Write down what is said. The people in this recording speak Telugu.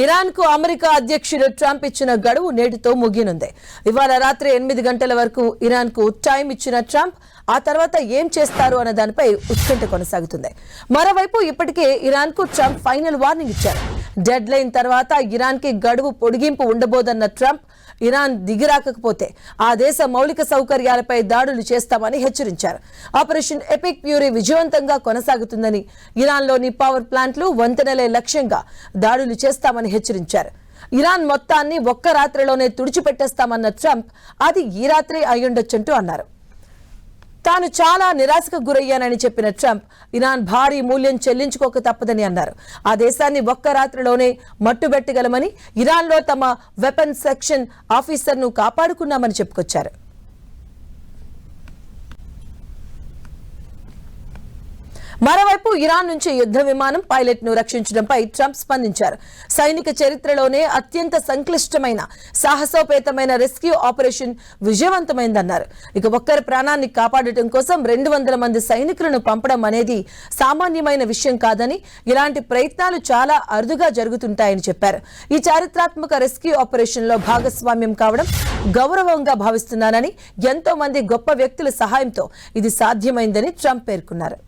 ఇరాన్ కు అమెరికా అధ్యక్షుడు ట్రంప్ ఇచ్చిన గడువు నేటితో ముగియనుంది. ఇవాళ రాత్రి 8 గంటల వరకు ఇరాన్ కు టైం ఇచ్చిన ట్రంప్ ఆ తర్వాత ఏం చేస్తారు అన్న దానిపై ఉత్కంఠ కొనసాగుతుంది. మరోవైపు ఇప్పటికే ఇరాన్ కు ట్రంప్ ఫైనల్ వార్నింగ్ ఇచ్చారు. డెడ్ లైన్ తర్వాత ఇరాన్ కి గడువు పొడిగింపు ఉండబోదన్న ట్రంప్ ఇరాన్ దిగిరాకపోతే ఆ దేశ మౌలిక సౌకర్యాలపై దాడులు చేస్తామని హెచ్చరించారు. ఆపరేషన్ ఎపిక్ ఫ్యూరీ విజయవంతంగా కొనసాగుతుందని, ఇరాన్లోని పవర్ ప్లాంట్లు, వంతెనలే లక్ష్యంగా దాడులు చేస్తామని హెచ్చరించారు. ఇరాన్ మొత్తాన్ని ఒక్క రాత్రిలోనే తుడిచిపెట్టేస్తామన్న ట్రంప్ అది ఈ రాత్రి అయ్యుండొచ్చంటూ అన్నారు. తాను చాలా నిరాశకు గురయ్యానని చెప్పిన ట్రంప్ ఇరాన్ భారీ మూల్యం చెల్లించుకోక తప్పదని అన్నారు. ఆ దేశాన్ని ఒక్క రాత్రిలోనే మట్టుబెట్టగలమని, ఇరాన్లో తమ వెపన్ సెక్షన్ ఆఫీసర్ను కాపాడుకున్నామని చెప్పుకొచ్చారు. మరోవైపు ఇరాన్ నుంచి యుద్ధ విమానం పైలట్ ను రక్షించడంపై ట్రంప్ స్పందించారు. సైనిక చరిత్రలోనే అత్యంత సంక్లిష్టమైన సాహసోపేతమైన రెస్క్యూ ఆపరేషన్ విజయవంతమైందన్నారు. ఇక ఒక్కరి ప్రాణాన్ని కాపాడటం కోసం 200 మంది సైనికులను పంపడం అనేది సామాన్యమైన విషయం కాదని, ఇలాంటి ప్రయత్నాలు చాలా అరుదుగా జరుగుతుంటాయని చెప్పారు. ఈ చారిత్రాత్మక రెస్క్యూ ఆపరేషన్ లో భాగస్వామ్యం కావడం గౌరవంగా భావిస్తున్నానని, ఎంతో మంది గొప్ప వ్యక్తుల సహాయంతో ఇది సాధ్యమైందని ట్రంప్ పేర్కొన్నారు.